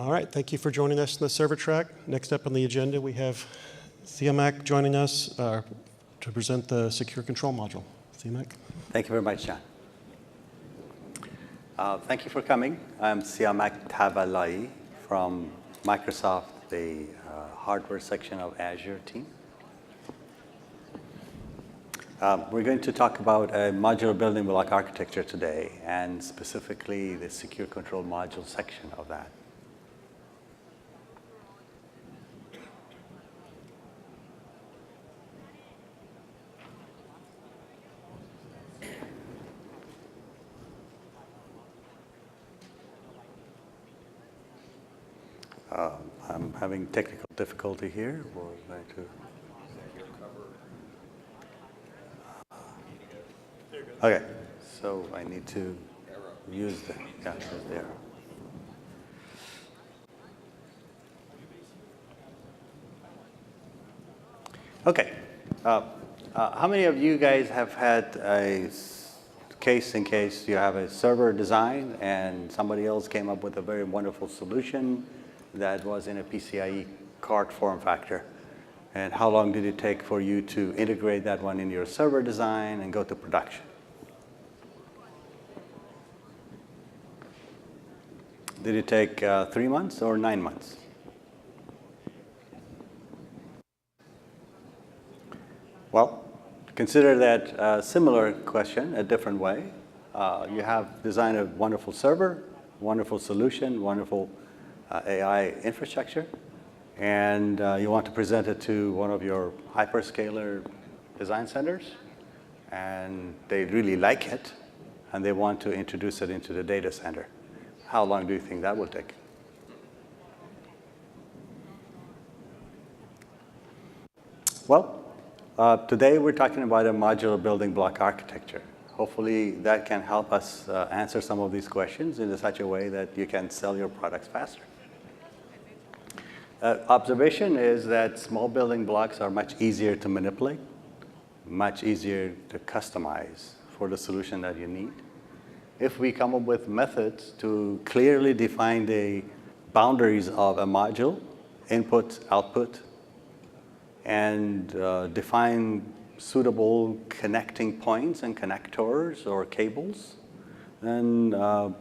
All right, thank you for joining us in the server track. Next up on the agenda, we have Siamak joining us to present the secure control module. Siamak. Thank you very much, John. Thank you for coming. I'm Siamak Tavallaei from Microsoft, the hardware section of Azure team. We're going to talk about a modular building block architecture today, and specifically the secure control module section of that. I'm having technical difficulty here. We're going to. Okay, so I need to use the arrow. Okay, how many of you guys have had a case in case you have a server design and somebody else came up with a very wonderful solution that was in a PCIe card form factor? And how long did it take for you to integrate that one in your server design and go to production? Did it take 3 months or 9 months? Well, consider that a similar question a different way. You have designed a wonderful server, wonderful solution, wonderful AI infrastructure, and you want to present it to one of your hyperscaler design centers, and they really like it, and they want to introduce it into the data center. How long do you think that will take? Well, today we're talking about a modular building block architecture. Hopefully that can help us answer some of these questions in such a way that you can sell your products faster. Observation is that small building blocks are much easier to manipulate, much easier to customize for the solution that you need. If we come up with methods to clearly define the boundaries of a module, input, output, and define suitable connecting points and connectors or cables, then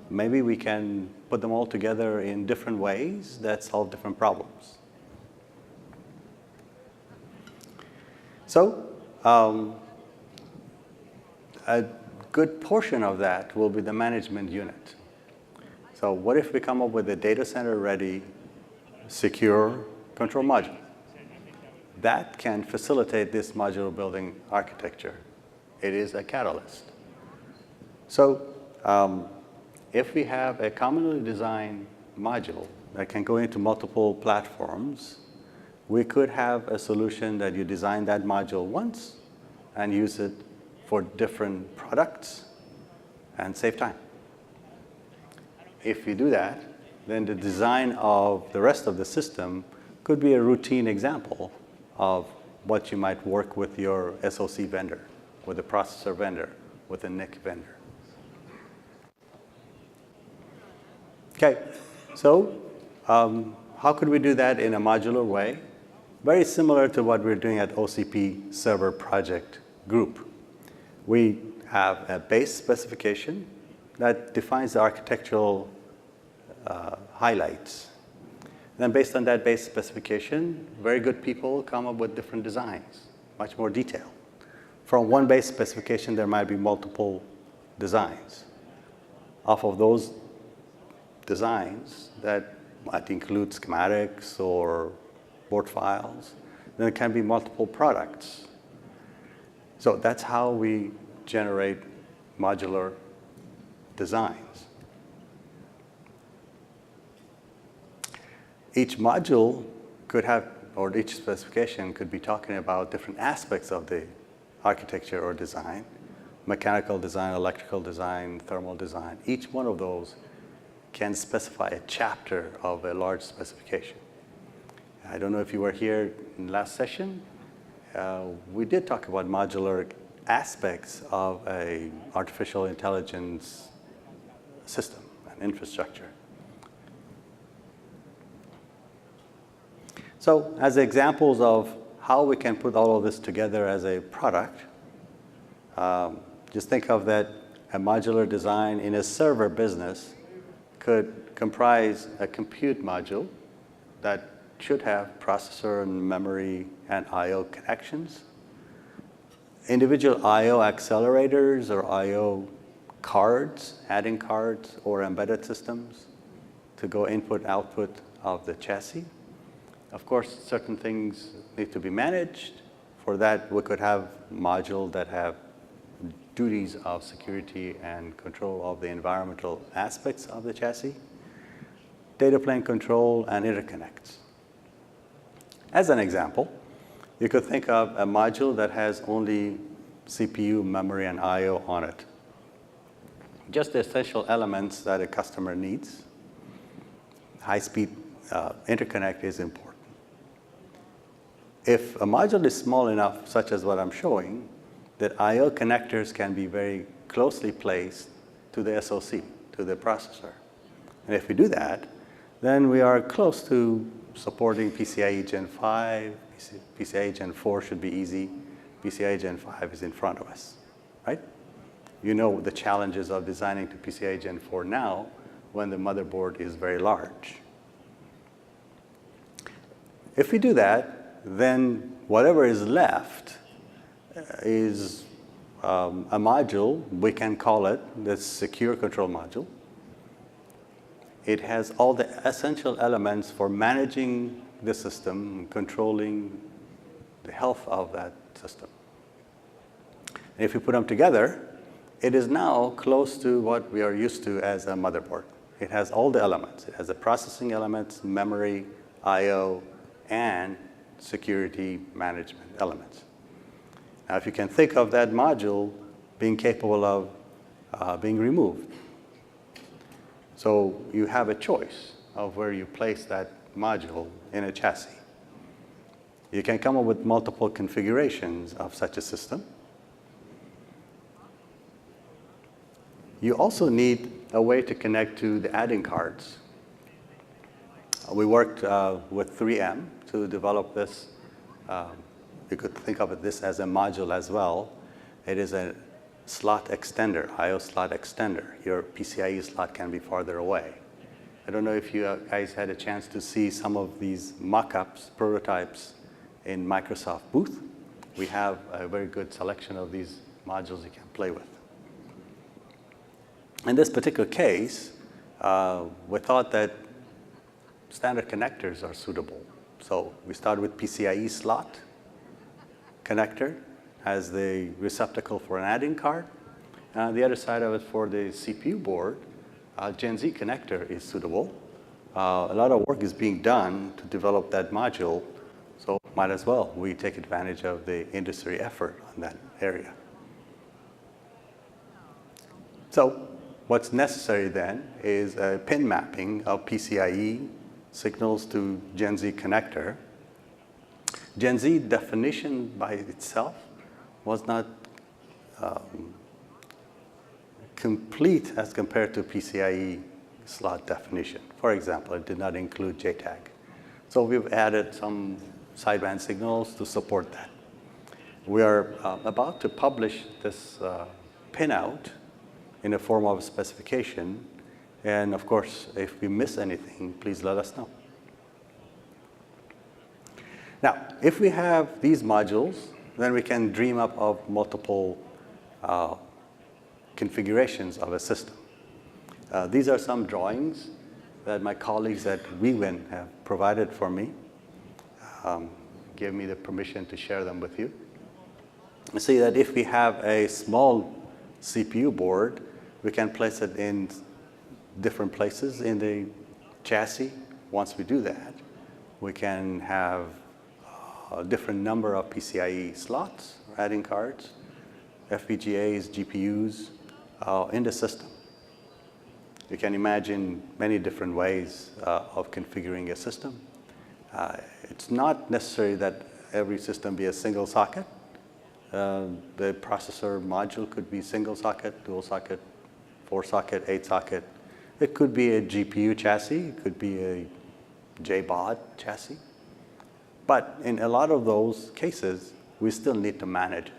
maybe we can put them all together in different ways that solve different problems. So a good portion of that will be the management unit. So what if we come up with a data center ready, secure control module? That can facilitate this modular building architecture. It is a catalyst. So if we have a commonly designed module that can go into multiple platforms, we could have a solution that you design that module once and use it for different products and save time. If you do that, then the design of the rest of the system could be a routine example of what you might work with your SoC vendor, with a processor vendor, with a NIC vendor. Okay, so how could we do that in a modular way? Very similar to what we're doing at OCP Server Project Group. We have a base specification that defines the architectural highlights. Then based on that base specification, very good people come up with different designs, much more detailed. From one base specification, there might be multiple designs. Off of those designs that might include schematics or board files, then it can be multiple products. So that's how we generate modular designs. Each module could have, or each specification could be talking about different aspects of the architecture or design: mechanical design, electrical design, thermal design. Each one of those can specify a chapter of a large specification. I don't know if you were here in the last session. We did talk about modular aspects of an artificial intelligence system and infrastructure. So as examples of how we can put all of this together as a product, just think of that a modular design in a server business could comprise a compute module that should have processor and memory and I/O connections, individual I/O accelerators or I/O cards, adding cards or embedded systems to go input, output of the chassis. Of course, certain things need to be managed. For that, we could have modules that have duties of security and control of the environmental aspects of the chassis, data plane control, and interconnects. As an example, you could think of a module that has only CPU, memory, and I/O on it. Just the essential elements that a customer needs. High-speed interconnect is important. If a module is small enough, such as what I'm showing, that I/O connectors can be very closely placed to the SoC, to the processor. And if we do that, then we are close to supporting PCIe Gen 5, PCIe Gen 4 should be easy, PCIe Gen 5 is in front of us, right? You know the challenges of designing to PCIe Gen 4 now when the motherboard is very large. If we do that, then whatever is left is a module, we can call it the secure control module. It has all the essential elements for managing the system, controlling the health of that system. And if you put them together, it is now close to what we are used to as a motherboard. It has all the elements. It has the processing elements, memory, I/O, and security management elements. Now, if you can think of that module being capable of being removed. So you have a choice of where you place that module in a chassis. You can come up with multiple configurations of such a system. You also need a way to connect to the adding cards. We worked with 3M to develop this. You could think of this as a module as well. It is a slot extender, I/O slot extender. Your PCIe slot can be farther away. I don't know if you guys had a chance to see some of these mock-ups, prototypes in Microsoft booth. We have a very good selection of these modules you can play with. In this particular case, we thought that standard connectors are suitable. So we started with PCIe slot connector as the receptacle for an adding card. The other side of it for the CPU board, Gen Z connector is suitable. A lot of work is being done to develop that module, so might as well we take advantage of the industry effort on that area. So what's necessary then is a pin mapping of PCIe signals to Gen Z connector. Gen Z definition by itself was not complete as compared to PCIe slot definition. For example, it did not include JTAG. So we've added some sideband signals to support that. We are about to publish this pinout in a form of a specification. And of course, if we miss anything, please let us know. Now, if we have these modules, then we can dream up of multiple configurations of a system. These are some drawings that my colleagues at WeWin have provided for me, gave me the permission to share them with you. You see that if we have a small CPU board, we can place it in different places in the chassis. Once we do that, we can have a different number of PCIe slots, adding cards, FPGAs, GPUs in the system. You can imagine many different ways of configuring a system. It's not necessary that every system be a single socket. The processor module could be single socket, dual socket, 4 socket, 8 socket. It could be a GPU chassis. It could be a JBOD chassis. But in a lot of those cases, we still need to manage it.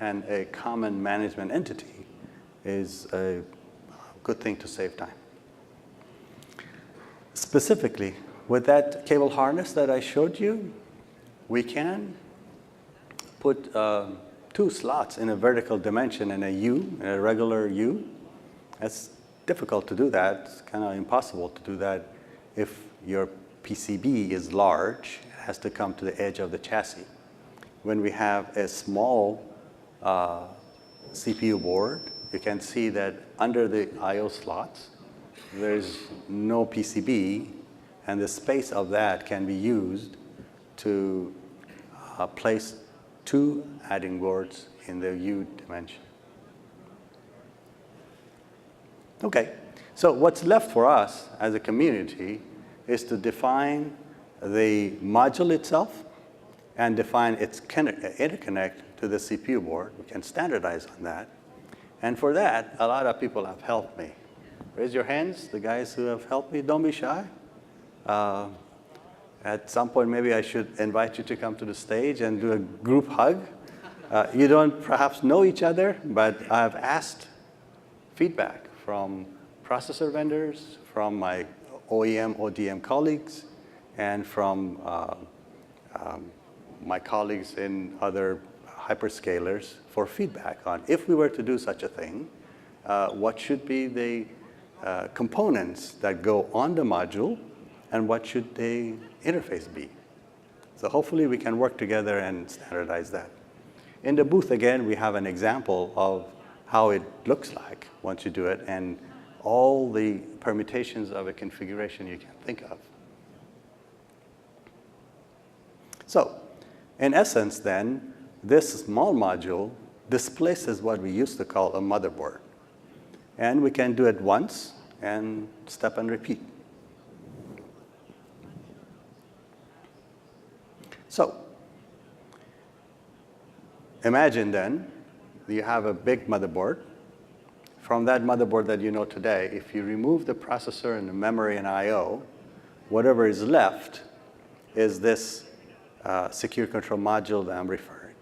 And a common management entity is a good thing to save time. Specifically, with that cable harness that I showed you, we can put 2 slots in a vertical dimension in a U, in a regular U. It's difficult to do that. It's kind of impossible to do that if your PCB is large. It has to come to the edge of the chassis. When we have a small CPU board, you can see that under the I/O slots, there's no PCB, and the space of that can be used to place 2 adding boards in the U dimension. Okay, so what's left for us as a community is to define the module itself and define its interconnect to the CPU board. We can standardize on that. And for that, a lot of people have helped me. Raise your hands, the guys who have helped me. Don't be shy. At some point, maybe I should invite you to come to the stage and do a group hug. You don't perhaps know each other, but I've asked feedback from processor vendors, from my OEM, ODM colleagues, and from my colleagues in other hyperscalers for feedback on if we were to do such a thing, what should be the components that go on the module, and what should the interface be. So hopefully we can work together and standardize that. In the booth, again, we have an example of how it looks like once you do it, and all the permutations of a configuration you can think of. So, in essence then, this small module displaces what we used to call a motherboard. And we can do it once and step and repeat. So, imagine then you have a big motherboard. From that motherboard that you know today, if you remove the processor and the memory and I/O, whatever is left is this secure control module that I'm referring.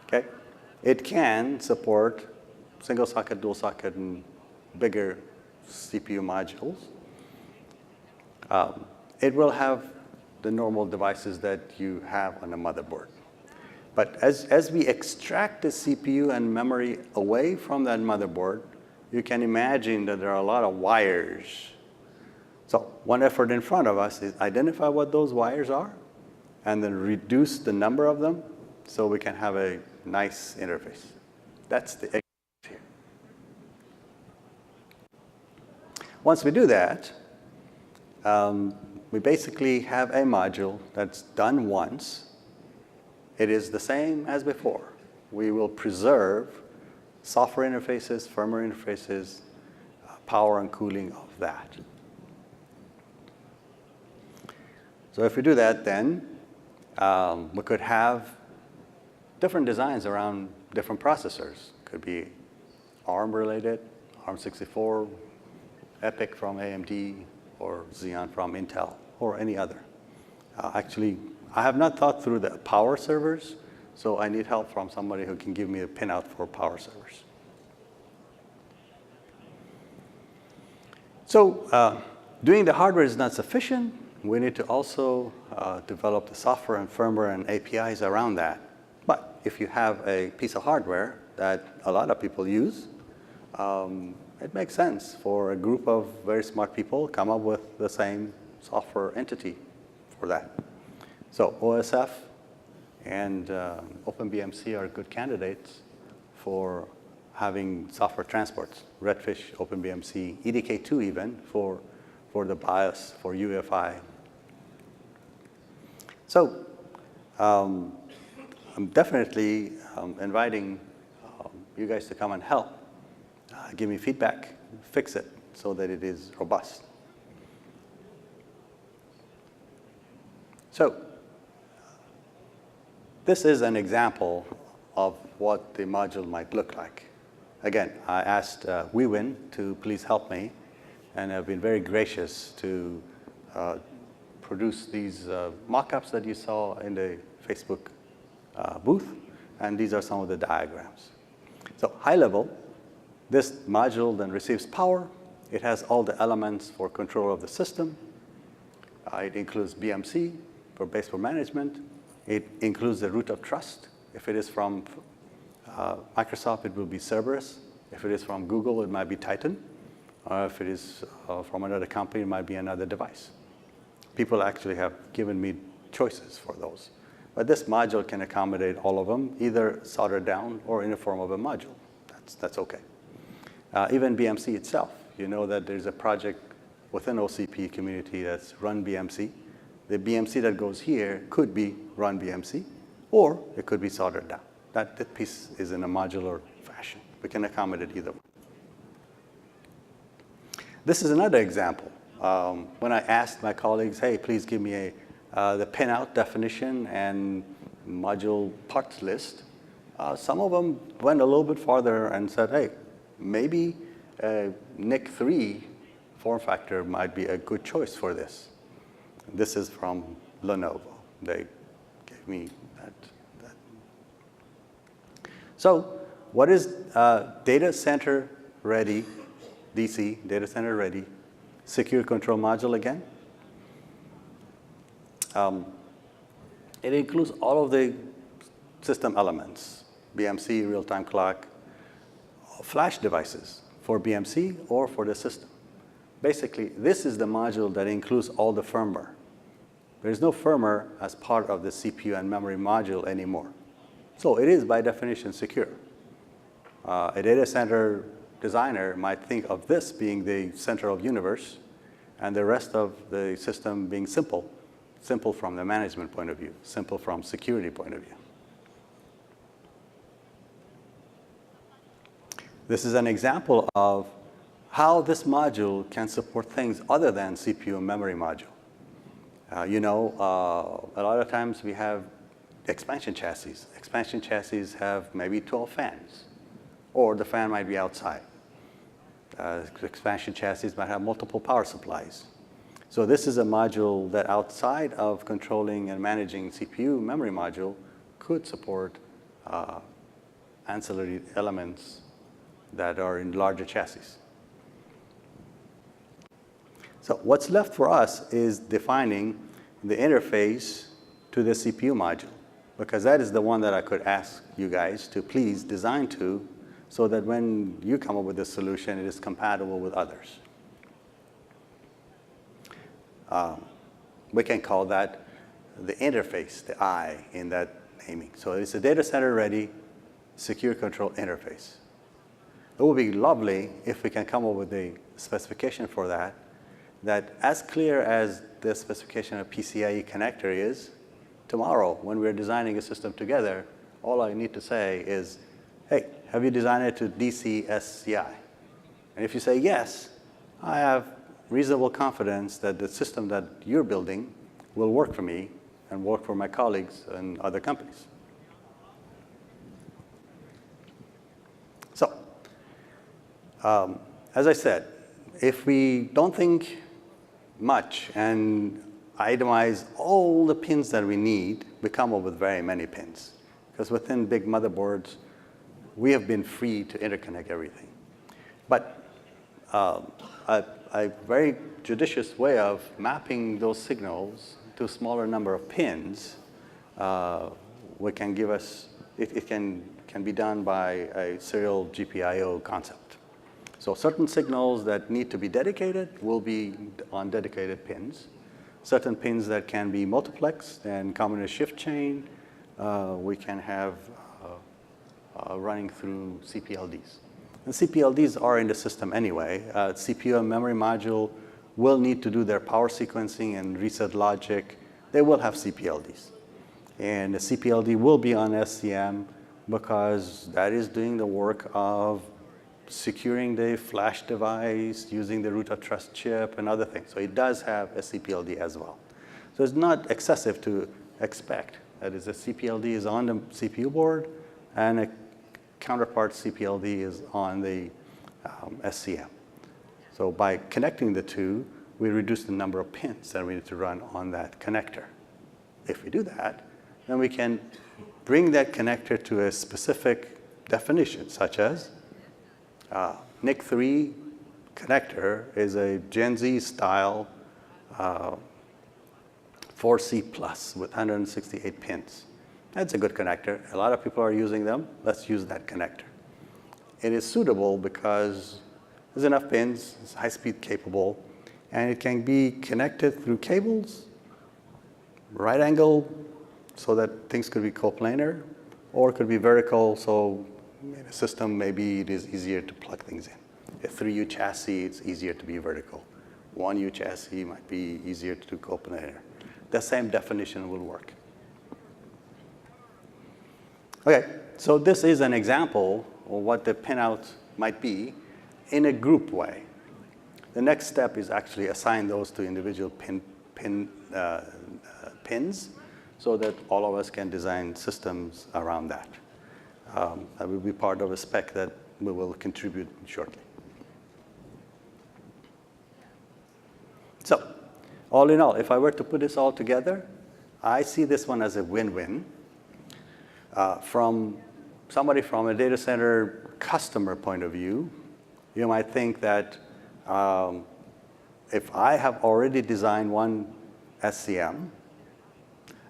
Okay? It can support single socket, dual socket, and bigger CPU modules. It will have the normal devices that you have on a motherboard. But as we extract the CPU and memory away from that motherboard, you can imagine that there are a lot of wires. So one effort in front of us is identify what those wires are, and then reduce the number of them so we can have a nice interface. That's the exercise here. Once we do that, we basically have a module that's done once. It is the same as before. We will preserve software interfaces, firmware interfaces, power and cooling of that. So if we do that, then we could have different designs around different processors. Could be ARM related, ARM64, EPYC from AMD, or Xeon from Intel, or any other. Actually, I have not thought through the power servers, so I need help from somebody who can give me a pinout for power servers. So doing the hardware is not sufficient. We need to also develop the software and firmware and APIs around that. But if you have a piece of hardware that a lot of people use, it makes sense for a group of very smart people to come up with the same software entity for that. So OSF and OpenBMC are good candidates for having software transports. Redfish, OpenBMC, EDK2 even for the BIOS, for UEFI. So I'm definitely inviting you guys to come and help. Give me feedback, fix it so that it is robust. So this is an example of what the module might look like. Again, I asked WeWin to please help me, and have been very gracious to produced these mock-ups that you saw in the Facebook booth, and these are some of the diagrams. So high level, this module then receives power. It has all the elements for control of the system. It includes BMC for baseboard management. It includes the root of trust. If it is from Microsoft, it will be Cerberus. If it is from Google, it might be Titan. Or if it is from another company, it might be another device. People actually have given me choices for those. But this module can accommodate all of them, either soldered down or in the form of a module. That's OK. Even BMC itself, you know that there's a project within OCP community that's run BMC. The BMC that goes here could be run BMC, or it could be soldered down. That piece is in a modular fashion. We can accommodate either one. This is another example. When I asked my colleagues, hey, please give me the pinout definition and module parts list, some of them went a little bit farther and said, hey, maybe NIC 3 form factor might be a good choice for this. This is from Lenovo. They gave me that. So what is data center ready, DC, data center ready, secure control module again? It includes all of the system elements, BMC, real-time clock, flash devices for BMC or for the system. Basically, this is the module that includes all the firmware. There is no firmware as part of the CPU and memory module anymore. So it is, by definition, secure. A data center designer might think of this being the center of the universe and the rest of the system being simple. Simple from the management point of view, simple from security point of view. This is an example of how this module can support things other than CPU and memory module. A lot of times we have expansion chassis. Expansion chassis have maybe 12 fans, or the fan might be outside. Expansion chassis might have multiple power supplies. So this is a module that outside of controlling and managing CPU memory module could support ancillary elements that are in larger chassis. So what's left for us is defining the interface to the CPU module, because that is the one that I could ask you guys to please design to, so that when you come up with a solution, it is compatible with others. We can call that the interface, the I in that naming. So it's a data center ready secure control interface. It would be lovely if we can come up with a specification for that, that as clear as the specification of PCIe connector is, tomorrow when we're designing a system together, all I need to say is, hey, have you designed it to DC SCI? And if you say yes, I have reasonable confidence that the system that you're building will work for me and work for my colleagues and other companies. So, as I said, if we don't think much and itemize all the pins that we need, we come up with very many pins. Because within big motherboards, we have been free to interconnect everything. But a very judicious way of mapping those signals to a smaller number of pins, we can give us, it can be done by a serial GPIO concept. So certain signals that need to be dedicated will be on dedicated pins. Certain pins that can be multiplexed and come in a shift chain, we can have running through CPLDs. And CPLDs are in the system anyway. CPU and memory module will need to do their power sequencing and reset logic. They will have CPLDs. And the CPLD will be on SCM because that is doing the work of securing the flash device, using the root of trust chip, and other things. So it does have a CPLD as well. So it's not excessive to expect that is a CPLD is on the CPU board and a counterpart CPLD is on the SCM. So by connecting the two, we reduce the number of pins that we need to run on that connector. If we do that, then we can bring that connector to a specific definition, such as NIC3 connector is a Gen Z style 4C plus with 168 pins. That's a good connector. A lot of people are using them. Let's use that connector. It is suitable because there's enough pins, it's high-speed capable, and it can be connected through cables, right angle, so that things could be coplanar, or it could be vertical, so in a system, maybe it is easier to plug things in. A 3U chassis, it's easier to be vertical. 1U chassis might be easier to do coplanar. The same definition will work. Okay, so this is an example of what the pinout might be in a group way. The next step is actually assign those to individual pins so that all of us can design systems around that. That will be part of a spec that we will contribute shortly. So, all in all, if I were to put this all together, I see this one as a win-win. From somebody from a data center customer point of view, you might think that if I have already designed one SCM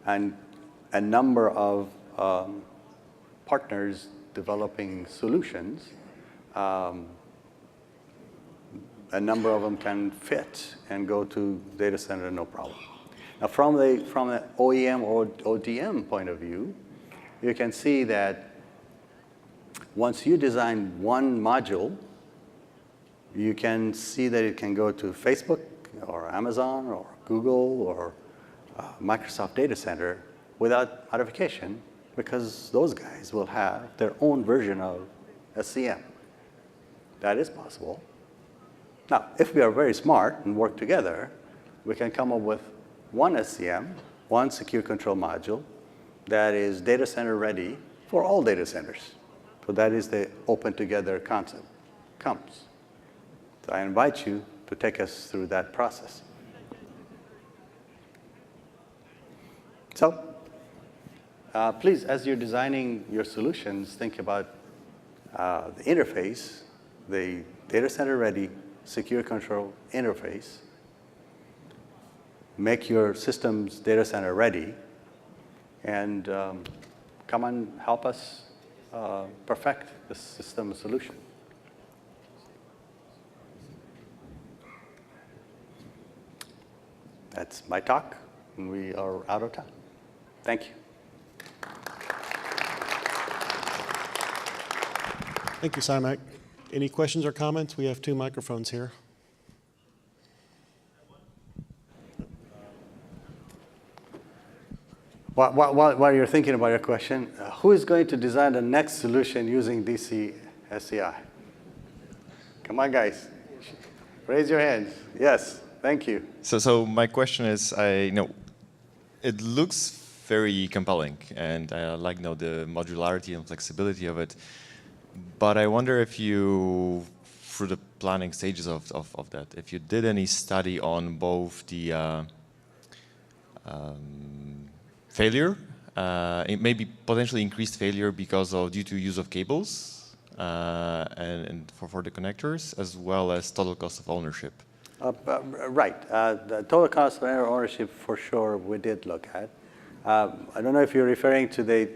and a number of partners developing solutions, a number of them can fit and go to data center no problem. Now, from the OEM or ODM point of view, you can see that once you design one module, you can see that it can go to Facebook or Amazon or Google or Microsoft Data Center without modification, because those guys will have their own version of SCM. That is possible. Now, if we are very smart and work together, we can come up with one SCM, one secure control module, that is data center ready for all data centers. So that is the open together concept comes. So I invite you to take us through that process. So please, as you're designing your solutions, think about the interface, the data center ready secure control interface. Make your systems data center ready, and come and help us perfect the system solution. That's my talk, and we are out of time. Thank you. Thank you, Siamak. Any questions or comments? We have 2 microphones here. While you're thinking about your question, who is going to design the next solution using DC SCI? Come on, guys. Raise your hands. Yes, thank you. So my question is, it looks very compelling, and I like the modularity and flexibility of it. But I wonder if you, through the planning stages of that, if you did any study on both the failure, it may be potentially increased failure because of due to use of cables and for the connectors, as well as total cost of ownership. Right. The total cost of ownership, for sure, we did look at. I don't know if you're referring to the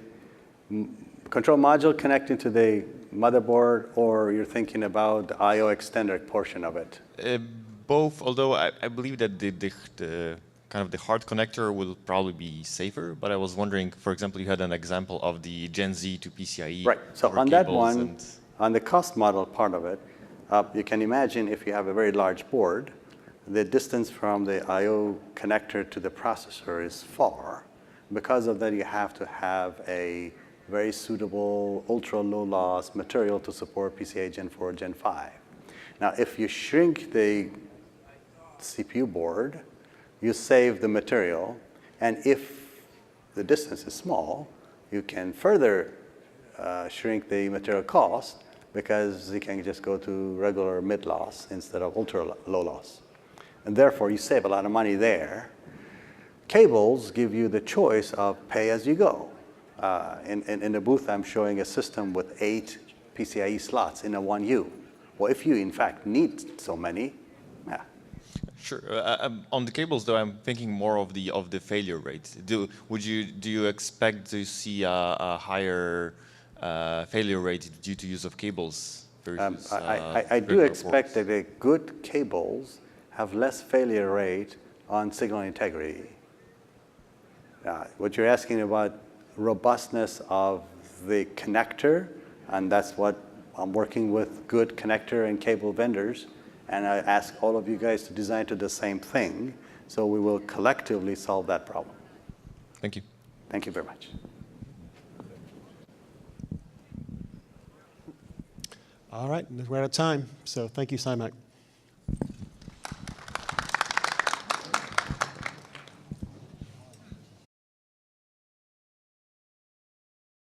control module connecting to the motherboard, or you're thinking about the I/O extender portion of it. Both, although I believe that the kind of the hard connector will probably be safer, but I was wondering, for example, you had an example of the Gen Z to PCIe. Right. So on that one, on the cost model part of it, you can imagine if you have a very large board, the distance from the I/O connector to the processor is far. Because of that, you have to have a very suitable ultra low loss material to support PCIe Gen 4, Gen 5. Now, if you shrink the CPU board, you save the material, and if the distance is small, you can further shrink the material cost, because you can just go to regular mid loss instead of ultra low loss. and therefore you save a lot of money there. Cables give you the choice of pay as you go. In the booth, I'm showing a system with 8 PCIe slots in a 1U. Well, if you in fact need so many, yeah. Sure. On the cables, though, I'm thinking more of the failure rate. Do you expect to see a higher failure rate due to use of cables versus I do expect that the good cables have less failure rate on signal integrity. What you're asking about robustness of the connector, and that's what I'm working with good connector and cable vendors, and I ask all of you guys to design to the same thing, so we will collectively solve that problem. Thank you. Thank you very much. All right, we're out of time, so thank you, Siamak.